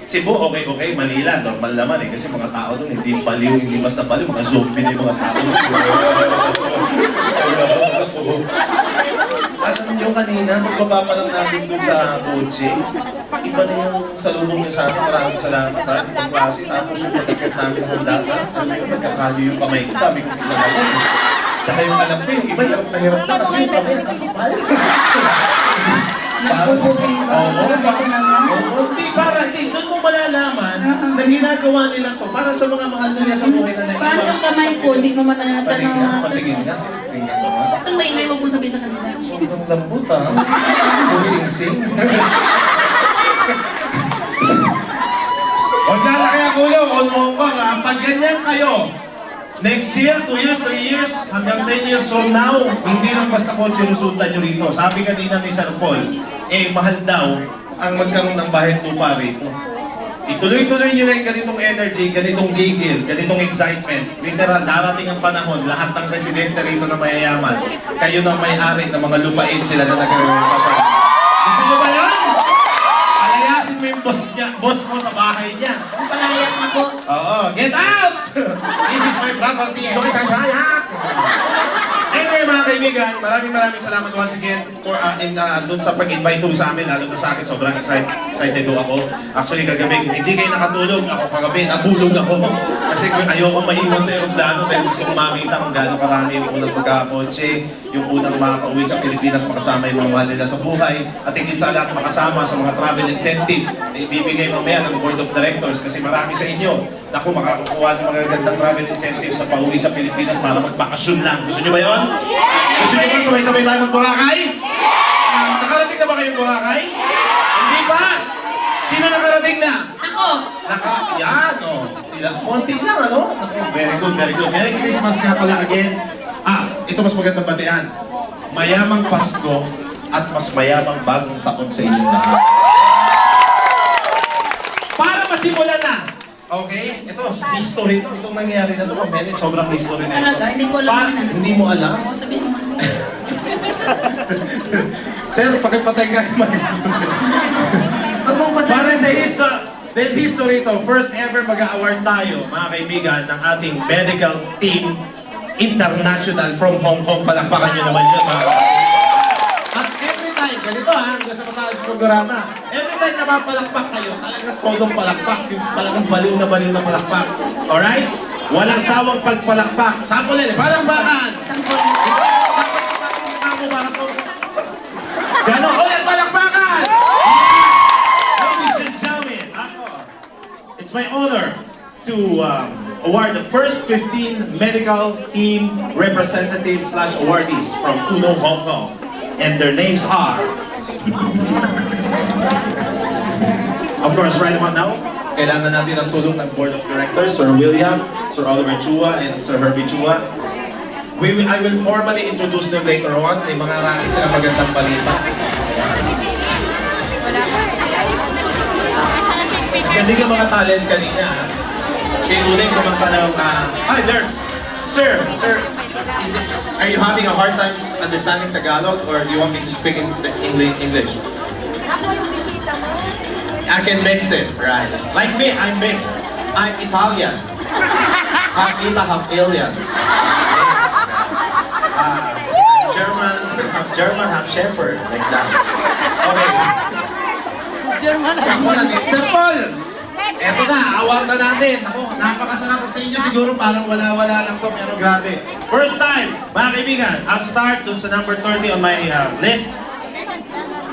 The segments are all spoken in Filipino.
Cebu, okay, Manila, normal naman eh. Kasi mga tao doon, hindi baliw, hindi basta baliw, mga zombie na yung mga tao doon. Alam nyo kanina, magbaba pa lang namin doon sa kotse. Iba na yung salubong niya sa akin, maraming salamat ha, itong klase. Tapos yung patiket namin ng data, alam nyo, nagkakali yung kamay ko, dami kong pinagawa. Tsaka yung alam ko, yung iba hirap na kasi yung kamay, nakakapal. Hindi, para, hindi. Doon mo malalaman na ginagawa nila to para sa mga mahal nila sa buhay na naiwan. Paano yung kamay ko? Hindi mo manatanaw. Patingin nga. Huwag kang maingay, huwag mong sabihin sa kanila. Sobrang lambot ha. Kung sing-sing. Huwag na kaya kuya, o pag ganyan kayo, next year, 2 years, 3 years, hanggang 10 years from now, hindi lang basta kotse lusutan nyo rito. Sabi kanina ni Sir Paul, mahal daw ang magkaroon ng bahay lupa rito. Ituloy-tuloy nyo lang ganitong energy, ganitong gigil, ganitong excitement. Literal, darating ang panahon, lahat ng residente rito na mayayaman, kayo na may-ari ng mga lupain sila na nagkakaroon. Gusto nyo ba yan? Palayasin mo yung boss mo sa bahay niya. Palayas na po. Oo, get out! This is my property, choice and hayak! Anyway mga kaibigan, maraming salamat once again for doon sa pag-invite ho sa amin, lalo na sa akin, sobrang excited ho ako. Actually kagabi, hindi kayo nakatulog, ako kagabi, natulog ako. Kasi ayoko maiwan sa aeroplano dahil gusto kong makita kung gaano karami yung unang pagkakotse, yung unang makakauwi sa Pilipinas, makasama yung mga mahal nila sa buhay, at higit sa lahat makasama sa mga travel incentive na ibibigay mamaya ng Board of Directors kasi marami sa inyo, naku, makakukuha ng mga gandang travel incentive sa pauwi sa Pilipinas para magbakasyon lang. Gusto nyo ba yun? Gusto nyo ba sabay-sabay tayo ng Boracay? Nakarating na ba kayong Boracay? Hindi pa! Sino nakarating na? Ako! Yan, o. Konti lang, ano? Very good. Merry Christmas nga pala again. Ito mas magandang batian. Mayamang Pasko at mas mayamang bagong taon sa inyong lahat. Para masimulan na! Okay? Ito, history to. Itong nangyayari na ito, Mabene, sobrang history na ito. Talaga, hindi ko alam na. Hindi mo alam? Oo, sabihin mo. Sir, pakipatay ka naman. Para sa history to, first ever mag-award tayo, mga kaibigan, ng ating medical team international from Hong Kong. Palakpakan nyo naman yun, mga kaibigan. At every time, ganito ha, hanggang sa matapos ng programa, every time na mapalakpak kayo, talagang podong palakpak, yung talagang baliw na palakpak. Alright? Walang sawang pagpalakpak. Sample palakpakan! Sampol. Gano'n, ulit palakpakan! Ladies and gentlemen, it's my honor to award the first 15 medical team representatives/awardees from Puno, Hong Kong. And their names are... Of course, right about now, kailangan natin ang tulong ng Board of Directors, Sir William, Sir Oliver Chua, and Sir Herbie Chua. I will formally introduce them later on. May mga rangis silang magandang balita. Ganda yung mga talents kanina. Si Uling kumanta ng... there's... Sir, are you having a hard time understanding Tagalog or do you want me to speak in English? I can mix it, right? Like me, I'm mixed. I'm Italian. Half Ita, half alien. German, half shepherd, like that. Okay. German. Sir Paul! Eto na, award na natin. Ako, napakasarap sa inyo. Siguro parang wala-wala lang to, pero grabe. First time, mga kaibigan, I'll start dun sa number 30 on my list.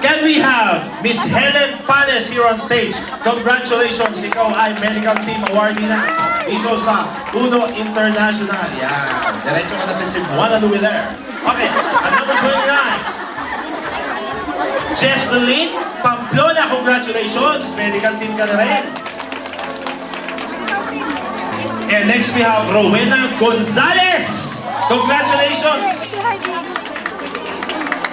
Can we have Miss Helen Panes here on stage? Congratulations, ikaw ay medical team awardee na dito sa Puno International. Yan, diretso ka na sa Cebuana Luwiller. Okay, at number 29. Jesseline Pamplona, congratulations! Medical team ka na rin. And next we have Rowena Gonzalez! Congratulations!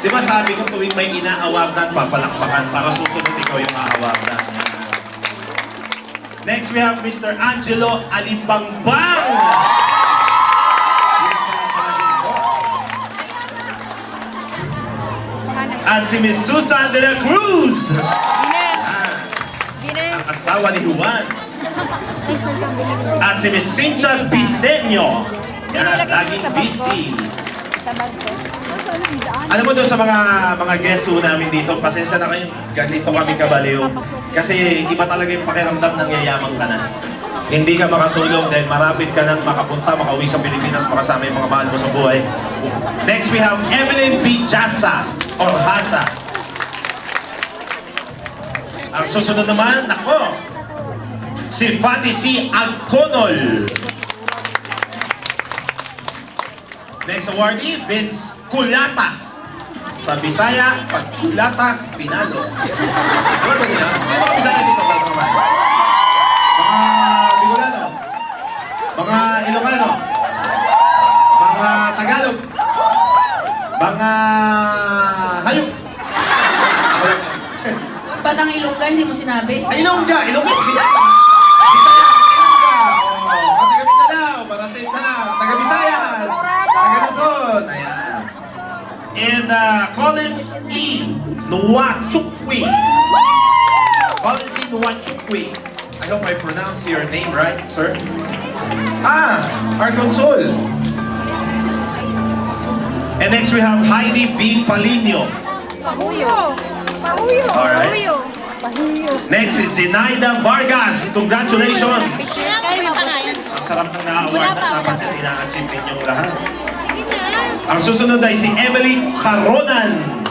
Di ba sabi ko tuwing may ina-awardan, papalakpakan para susunod ikaw yung ma-awardan. Next we have Mr. Angelo Alibangbang! At si Miss Susan de la Cruz! Ang asawa ni Juan. At si Miss Cynthia Bisenyo. Yan, laging busy. Alam mo doon sa mga guests ho namin dito, pasensya na kayo, ganito kami kabaliw. Kasi iba talaga yung pakiramdam ng yayaman ka na. Hindi ka makatulog dahil marapit ka nang makapunta, makauwi sa Pilipinas, makasama yung mga mahal mo sa buhay. Next we have Evelyn B. Jasa or Hasa. Ang susunod naman, nako, si Fatty C. Agconol. Next awardee, Vince Kulata. Sa Bisaya, pag Kulata, Pinalo. Ano ba nila? Sino ang Bisaya dito? Kasama? Mga Bicolano, mga Ilocano, mga Tagalog, mga Hayop. Ba't ang Ilongga, hindi mo sinabi? Ay, Ilongga! Ilongga! Bisaya! Bisaya! Ilongga! O, taga Mindanao, Marasay Mindanao, taga Visayas, taga Luzon. Ayan. And Collins E. Nuwachukwi. Collins E. Nuwachukwi. I hope I pronounce your name right, sir. Our consul. And next we have Heidi B. Palino. Pahuyo. Pahuyo. Alright. Pahuyo. Pahuyo. Next is Zenaida Vargas. Congratulations! Kayo pa nga yan. Ang sarap ng na-award at dapat yan ina-achieve ninyong lahat. Ang susunod ay si Emily Caronan.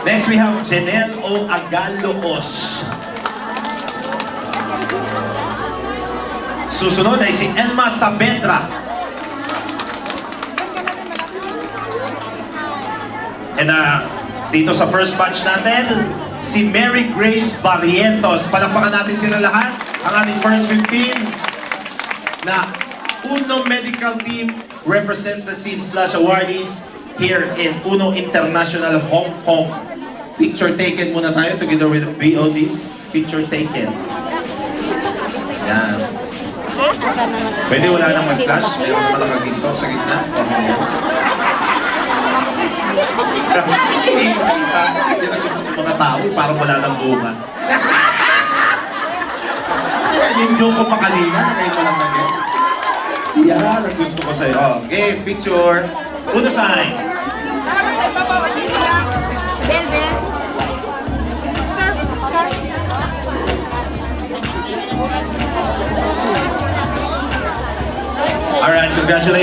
Next we have Janelle O. Agaloos. Susunod ay si Elma Saavedra. And dito sa first batch natin, si Mary Grace Barrientos. Palakpakan natin sila lahat. Ang ating first 15 na Uno Medical Team Representative/Awardees here in Uno International Hong Kong. Picture taken muna tayo together with the BODs. Picture taken. Yan. Pwede wala nang mag-flash. Meron pa nakaginto sa gitna. Hindi na gusto ng mga tao, parang wala nang bukas. Yung joke ko pa kanina, ngayon walang nag-gets. Yan, ang gusto ko sa'yo. Okay, picture. Uno sign. Bel, Bel. Alright, congratulations.